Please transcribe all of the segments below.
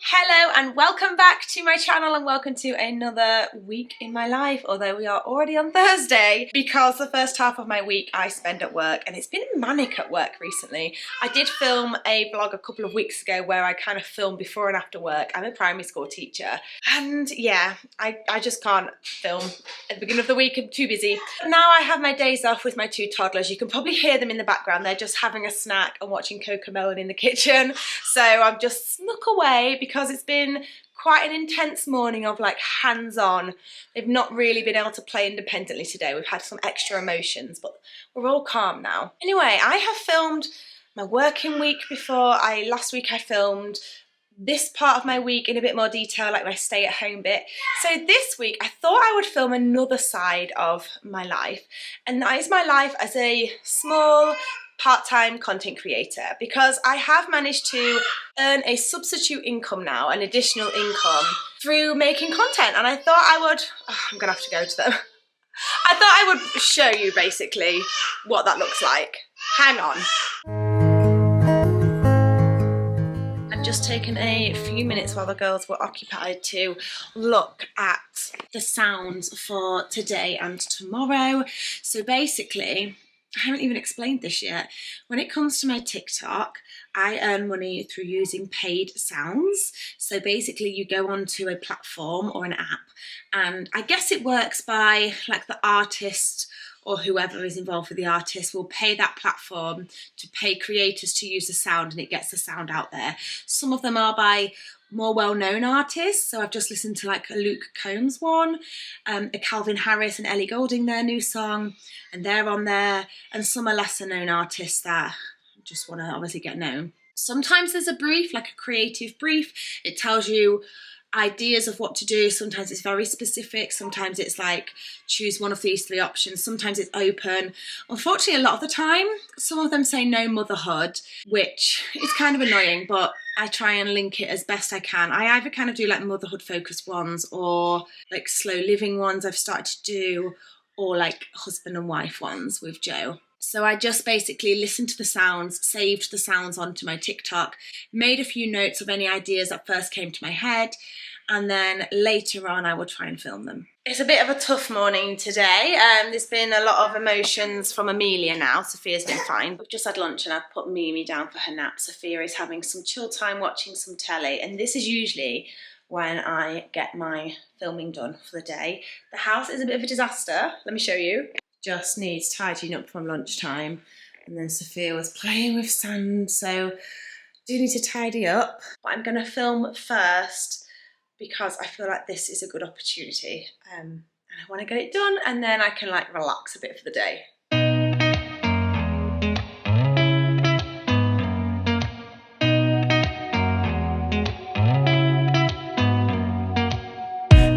Hello and welcome back to my channel and welcome to another week in my life, although we are already on Thursday because the first half of my week I spend at work and it's been manic at work recently. I did film a vlog a couple of weeks ago where I kind of filmed before and after work. I'm a primary school teacher and yeah, I just can't film at the beginning of the week. I'm too busy. Now I have my days off with my two toddlers. You can probably hear them in the background. They're just having a snack and watching Cocomelon in the kitchen. So I've just snuck away because it's been quite an intense morning of like hands-on. They've not really been able to play independently today. We've had some extra emotions, but we're all calm now. Anyway, I have filmed my working week before. Last week I filmed this part of my week in a bit more detail, like my stay-at-home bit. So this week I thought I would film another side of my life, and that is my life as a small part-time content creator, because I have managed to earn a substitute income now, an additional income through making content, and I thought I would, I'm gonna have to go to them. I thought I would show you basically what that looks like. Hang on. I've just taken a few minutes while the girls were occupied to look at the sounds for today and tomorrow. So basically, I haven't even explained this yet. When it comes to my TikTok, I earn money through using paid sounds. So basically you go onto a platform or an app, and I guess it works by like the artist or whoever is involved with the artist will pay that platform to pay creators to use the sound, and it gets the sound out there. Some of them are by more well-known artists, so I've just listened to like a Luke Combs one, a Calvin Harris and Ellie Goulding, their new song, and they're on there, and some are lesser known artists that just want to obviously get known. Sometimes there's a brief, like a creative brief. It tells you ideas of what to do. Sometimes it's very specific, sometimes it's like choose one of these three options, sometimes it's open. Unfortunately, a lot of the time some of them say no motherhood, which is kind of annoying, but I try and link it as best I can. I either kind of do like motherhood focused ones or like slow living ones I've started to do, or like husband and wife ones with Joe. So I just basically listened to the sounds, saved the sounds onto my TikTok, made a few notes of any ideas that first came to my head, and then later on I will try and film them. It's a bit of a tough morning today. There's been a lot of emotions from Amelia now. Sophia's been fine. We've just had lunch and I've put Mimi down for her nap. Sophia is having some chill time watching some telly, and this is usually when I get my filming done for the day. The house is a bit of a disaster. Let me show you. Just needs tidying up from lunchtime, and then Sophia was playing with sand, so do need to tidy up. But I'm going to film first because I feel like this is a good opportunity, and I want to get it done, and then I can like relax a bit for the day.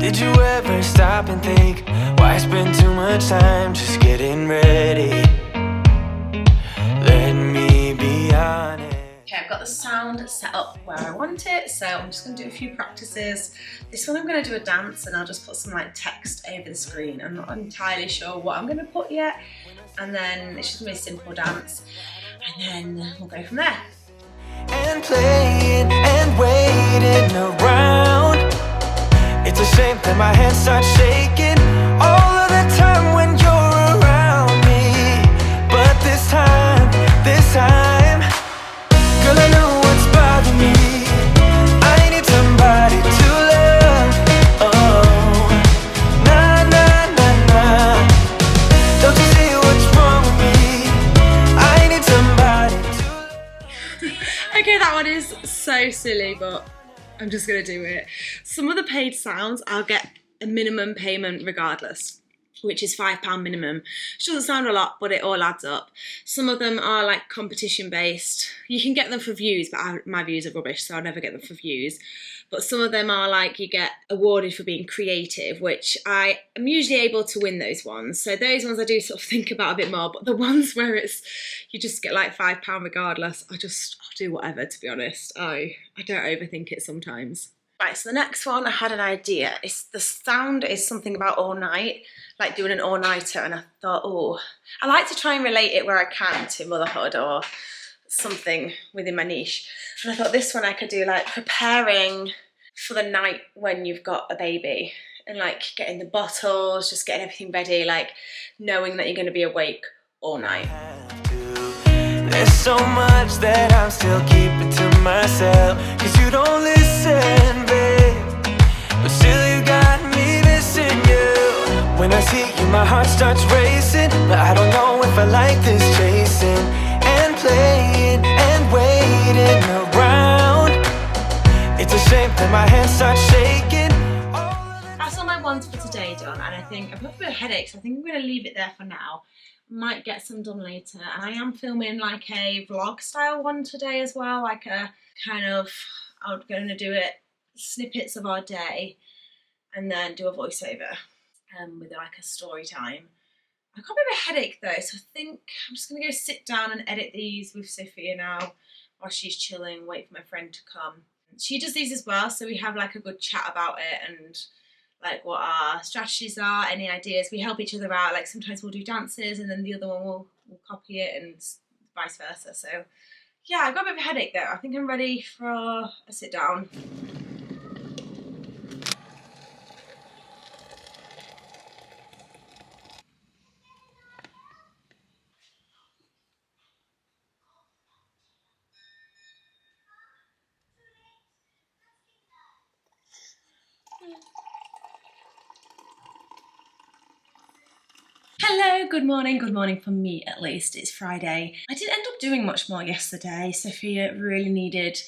Did you ever stop and think, why spend too much time just getting ready? Let me be honest. Okay, I've got the sound set up where I want it, so I'm just going to do a few practices. This one I'm going to do a dance, and I'll just put some like text over the screen. I'm not entirely sure what I'm going to put yet, and then it's just going to be a simple dance, and then we'll go from there. And playing and waiting around. It's a shame that my hands start shaking all of the time when you're around me. But this time, girl, I know what's bothering me. I need somebody to love. Oh, nah, nah, nah, nah. Don't you see what's wrong with me? I need somebody to love. Okay, that one is so silly, but I'm just gonna do it. Some of the paid sounds, I'll get a minimum payment regardless, which is £5 minimum. Which doesn't sound a lot, but it all adds up. Some of them are like competition based. You can get them for views, but my views are rubbish, so I'll never get them for views. But some of them are like you get awarded for being creative, which I am usually able to win those ones. So those ones I do sort of think about a bit more, but the ones where it's you just get like £5 regardless, I'll do whatever, to be honest. I don't overthink it sometimes. Right, so the next one, I had an idea. The sound is something about all night, like doing an all-nighter, and I thought, oh, I like to try and relate it where I can to motherhood or something within my niche. And I thought this one I could do like preparing for the night when you've got a baby, and like getting the bottles, just getting everything ready, like knowing that you're going to be awake all night. There's so much that I'm still keeping to myself, 'cause you don't listen, babe, but still you got me missing you. When I see you my heart starts racing, but I don't know if I like this chasing and playing and waiting around. It's a shame that my hands start shaking. That's all my ones for today done, and I think I've got a bit of headaches, so I think I'm going to leave it there for now. Might get some done later, and I am filming like a vlog style one today as well, like a kind of, I'm going to do it snippets of our day and then do a voiceover with like a story time. I've got a bit of a headache though, so I think I'm just going to go sit down and edit these with Sophia now while she's chilling, wait for my friend to come. She does these as well, so we have like a good chat about it and like what our strategies are, any ideas. We help each other out, like sometimes we'll do dances and then the other one will copy it and vice versa. So yeah, I've got a bit of a headache though. I think I'm ready for a sit down. Hello, good morning from me at least. It's Friday. I didn't end up doing much more yesterday. Sophia really needed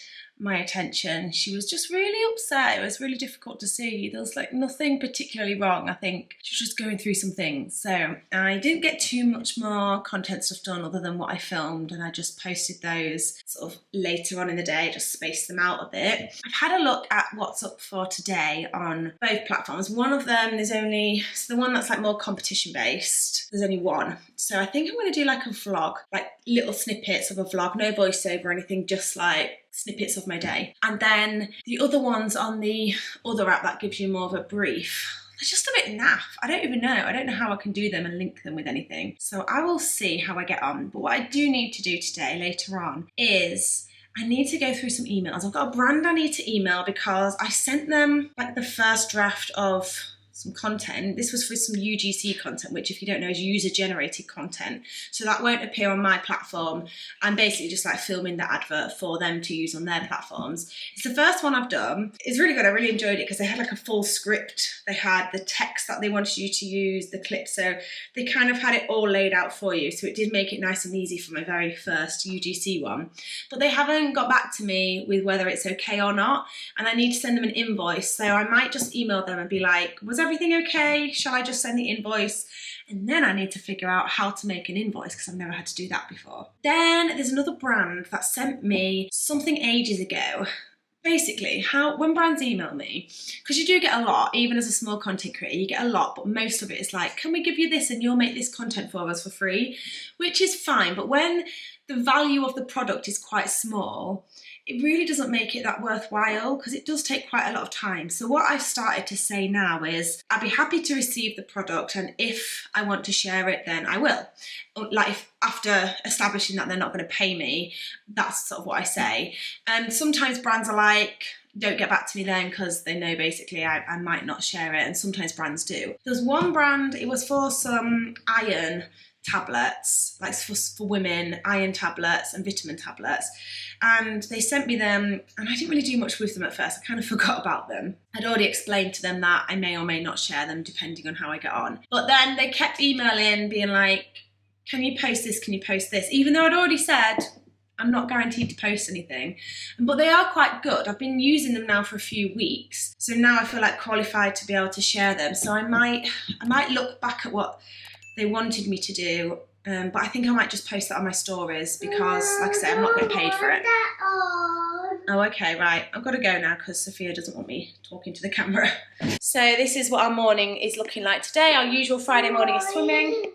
my attention. She was just really upset. It was really difficult to see. There was like nothing particularly wrong. I think she was just going through some things. So I didn't get too much more content stuff done other than what I filmed, and I just posted those sort of later on in the day, just spaced them out a bit. I've had a look at what's up for today on both platforms. One of them is only, so the one that's like more competition based, there's only one. So I think I'm going to do like a vlog, like little snippets of a vlog, no voiceover or anything, just like snippets of my day. And then the other ones on the other app that gives you more of a brief, they're just a bit naff. I don't know how I can do them and link them with anything. So I will see how I get on. But what I do need to do today, later on, is I need to go through some emails. I've got a brand I need to email because I sent them like the first draft of some content. This was for some UGC content, which if you don't know is user generated content. So that won't appear on my platform. I'm basically just like filming the advert for them to use on their platforms. It's the first one I've done. It's really good. I really enjoyed it because they had like a full script. They had the text that they wanted you to use, the clips. So they kind of had it all laid out for you. So it did make it nice and easy for my very first UGC one. But they haven't got back to me with whether it's okay or not. And I need to send them an invoice. So I might just email them and be like, was everything okay? Shall I just send the invoice? And then I need to figure out how to make an invoice because I've never had to do that before. Then there's another brand that sent me something ages ago. Basically, when brands email me, because you do get a lot, even as a small content creator, you get a lot, but most of it is like, can we give you this and you'll make this content for us for free? Which is fine, but when the value of the product is quite small, it really doesn't make it that worthwhile because it does take quite a lot of time. So what I've started to say now is I'd be happy to receive the product, and if I want to share it, then I will. Like if, after establishing that they're not going to pay me, that's sort of what I say. And sometimes brands are like, don't get back to me then because they know basically I might not share it, and sometimes brands do. There's one brand, it was for some iron tablets, like for women, iron tablets and vitamin tablets, and they sent me them and I didn't really do much with them at first. I kind of forgot about them. I'd already explained to them that I may or may not share them depending on how I get on, but then they kept emailing being like, can you post this, can you post this, even though I'd already said I'm not guaranteed to post anything. But they are quite good. I've been using them now for a few weeks, so now I feel like qualified to be able to share them. So I might look back at what they wanted me to do, but I think I might just post that on my stories because, like I say, I'm not getting paid for it. Oh, okay, right. I've got to go now because Sophia doesn't want me talking to the camera. So this is what our morning is looking like today. Our usual Friday morning is swimming.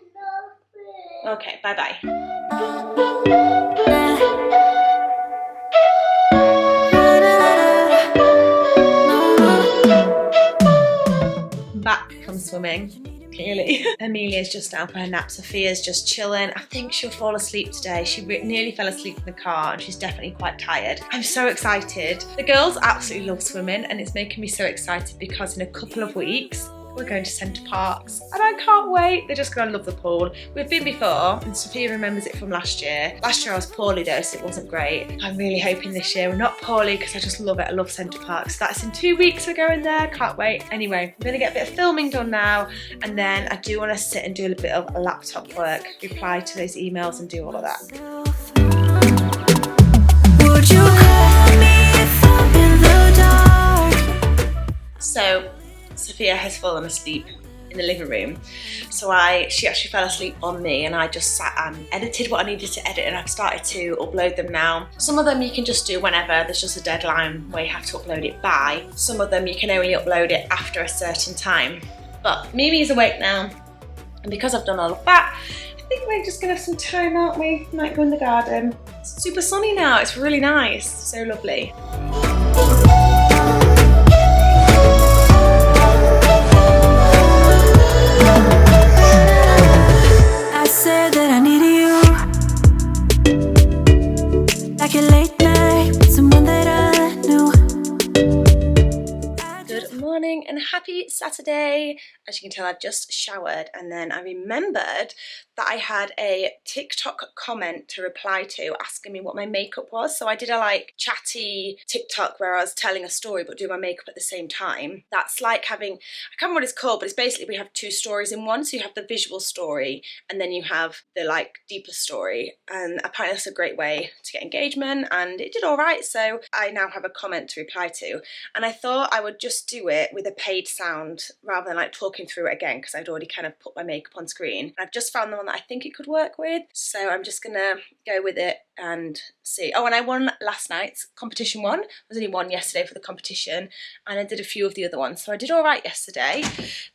Okay, bye-bye. Back from swimming. clearly. Amelia's just down for her nap. Sophia's just chilling. I think she'll fall asleep today. She nearly fell asleep in the car and she's definitely quite tired. I'm so excited. The girls absolutely love swimming and it's making me so excited because in a couple of weeks, we're going to Centre Parks and I can't wait. They're just gonna love the pool. We've been before and Sophia remembers it from last year. Last year I was poorly though, so it wasn't great. I'm really hoping this year we're not poorly because I just love it. I love Centre Parks. That's in 2 weeks, we're going there, can't wait. Anyway, I'm gonna get a bit of filming done now and then I do wanna sit and do a bit of laptop work, reply to those emails and do all of that. Would you call me if I'm in the dark? So Sophia has fallen asleep in the living room. So she actually fell asleep on me and I just sat and edited what I needed to edit and I've started to upload them now. Some of them you can just do whenever, there's just a deadline where you have to upload it by. Some of them you can only upload it after a certain time. But Mimi's awake now and because I've done all of that, I think we're just gonna have some time, aren't we? Might go in the garden. It's super sunny now, it's really nice, so lovely. Said that I needed you, like a late night, someone that I knew. Good morning and happy Saturday. As you can tell, I've just showered and then I remembered that I had a TikTok comment to reply to asking me what my makeup was. So I did a like chatty TikTok where I was telling a story but doing my makeup at the same time. That's like having, I can't remember what it's called, but it's basically we have 2 stories in one. So you have the visual story and then you have the like deeper story. And apparently that's a great way to get engagement and it did all right. So I now have a comment to reply to. And I thought I would just do it with a paid sound rather than like talking through it again because I'd already kind of put my makeup on screen. I've just found the one that I think it could work with, so I'm just gonna go with it and see. Oh, and I won last night's competition one. I was only one yesterday for the competition and I did a few of the other ones, so I did all right yesterday.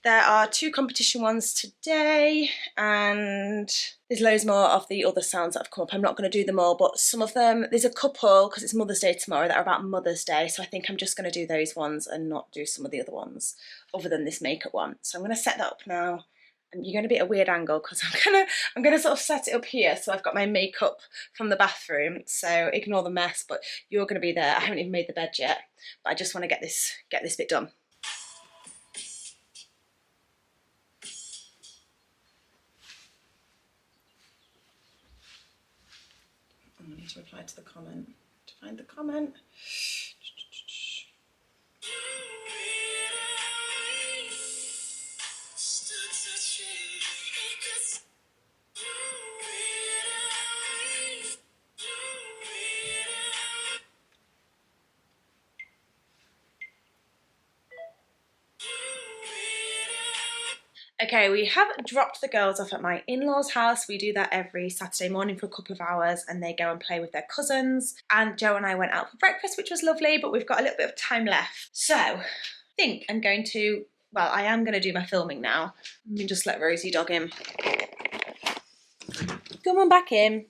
There are 2 competition ones today and there's loads more of the other sounds that have come up. I'm not going to do them all, but some of them, there's a couple because it's Mother's Day tomorrow that are about Mother's Day, so I think I'm just going to do those ones and not do some of the other ones other than this makeup one. So I'm going to set that up now. And you're going to be at a weird angle because I'm gonna sort of set it up here so I've got my makeup from the bathroom, so ignore the mess, but you're going to be there. I haven't even made the bed yet, but I just want to get this bit done. I need to reply to the comment. To find the comment. Okay, we have dropped the girls off at my in-laws' house. We do that every Saturday morning for a couple of hours and they go and play with their cousins. And Joe and I went out for breakfast, which was lovely, but we've got a little bit of time left. So I think I'm going to, well, I am going to do my filming now. Let me just let Rosie dog in. Come on back in.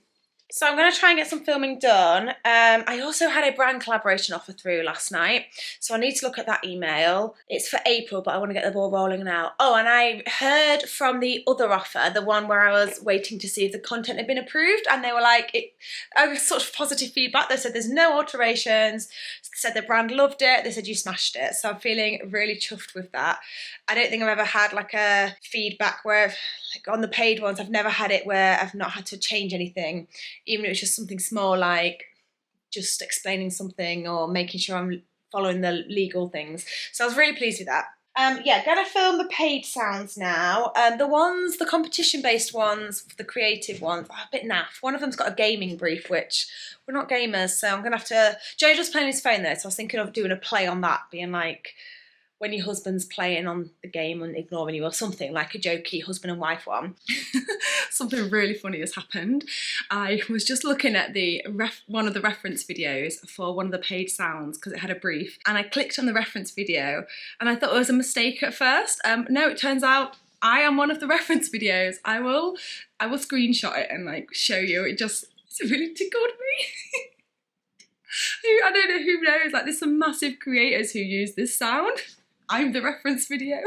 So I'm going to try and get some filming done. I also had a brand collaboration offer through last night, so I need to look at that email. It's for April, but I want to get the ball rolling now. Oh, and I heard from the other offer, the one where I was waiting to see if the content had been approved, and they were like, I was sort of positive feedback. They said there's no alterations, said the brand loved it, they said you smashed it. So I'm feeling really chuffed with that. I don't think I've ever had like a feedback where like on the paid ones, I've never had it where I've not had to change anything, even if it's just something small like just explaining something or making sure I'm following the legal things. So I was really pleased with that. Yeah, gonna film the paid sounds now. The competition-based ones, the creative ones, are a bit naff. One of them's got a gaming brief, which we're not gamers, so I'm gonna have to. Joe just playing his phone though, so I was thinking of doing a play on that, being like, when your husband's playing on the game and ignoring you or something, like a jokey husband and wife one. Something really funny has happened. I was just looking at one of the reference videos for one of the paid sounds because it had a brief, and I clicked on the reference video and I thought it was a mistake at first. No, it turns out I am one of the reference videos. I will screenshot it and like show you. It really tickled me. I don't know who knows, like there's some massive creators who use this sound. I'm the reference video.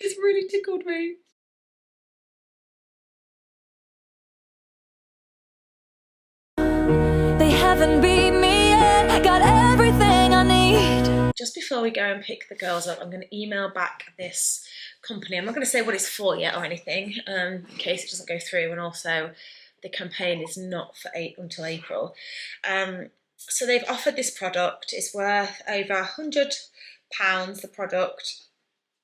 It's really tickled me. They haven't beat me yet, got everything I need. Just before we go and pick the girls up, I'm going to email back this company. I'm not going to say what it's for yet or anything, in case it doesn't go through, and also the campaign is not for until April. So they've offered this product. It's worth over £100, the product,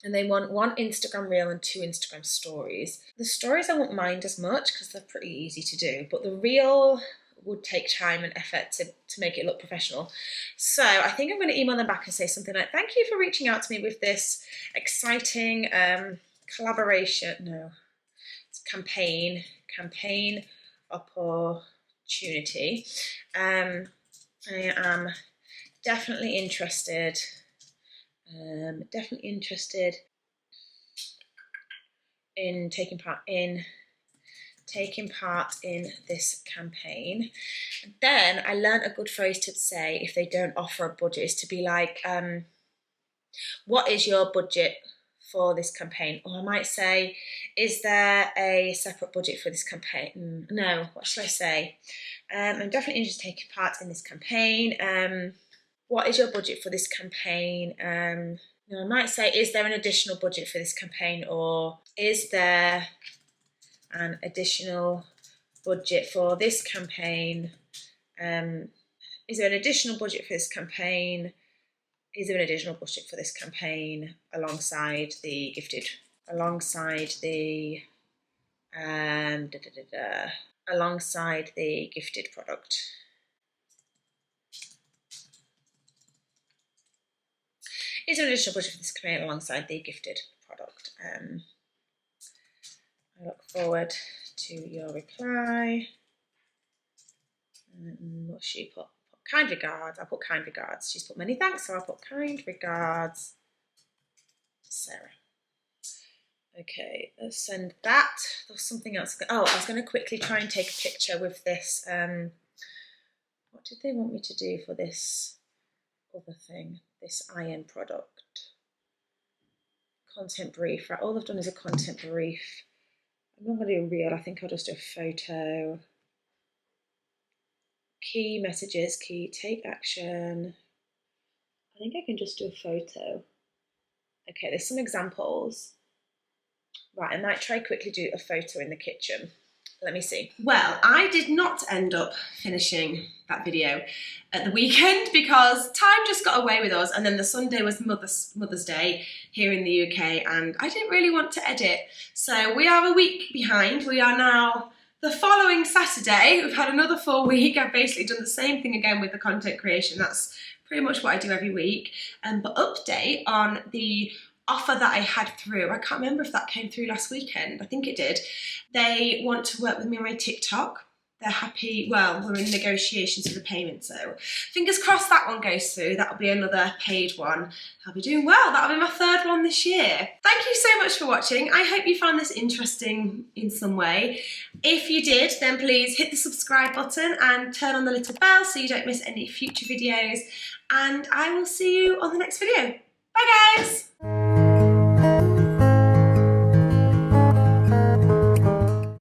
and they want 1 Instagram reel and 2 Instagram stories. The stories I won't mind as much because they're pretty easy to do, but the reel would take time and effort to make it look professional. So I think I'm going to email them back and say something like, thank you for reaching out to me with this exciting campaign opportunity. I am definitely interested in taking part in this campaign. Then I learned a good phrase to say if they don't offer a budget is to be like, what is your budget for this campaign? Or I might say, is there a separate budget for this campaign? No, what should I say? I'm definitely interested in taking part in this campaign. What is your budget for this campaign? No, I might say, is there an additional budget for this campaign? Or is there an additional budget for this campaign? Is there an additional budget for this campaign? Is there an additional budget for this campaign alongside the gifted? Alongside the gifted product. Is there an additional budget for this campaign alongside the gifted product? I look forward to your reply. What she put? Kind regards. I'll put kind regards. She's put many thanks, so I'll put kind regards, Sarah. Okay, let's send that. There's something else. Oh, I was going to quickly try and take a picture with this. What did they want me to do for this other thing? This iron product. Content brief. Right, all I've done is a content brief. I'm not going to do a reel. I think I'll just do a photo. Key messages, key take action. I think I can just do a photo. Okay, there's some examples. Right, I might try quickly do a photo in the kitchen. Let me see. Well, I did not end up finishing that video at the weekend because time just got away with us, and then the Sunday was Mother's Day here in the UK, and I didn't really want to edit. So we are a week behind. We are now the following Saturday. We've had another full week. I've basically done the same thing again with the content creation. That's pretty much what I do every week. But update on the offer that I had through. I can't remember if that came through last weekend. I think it did. They want to work with me on my TikTok. They're happy. Well, we're in negotiations for the payment, so fingers crossed that one goes through. That'll be another paid one. I'll be doing well. That'll be my 3rd one this year. Thank you so much for watching. I hope you found this interesting in some way. If you did, then please hit the subscribe button and turn on the little bell so you don't miss any future videos. And I will see you on the next video. Bye guys!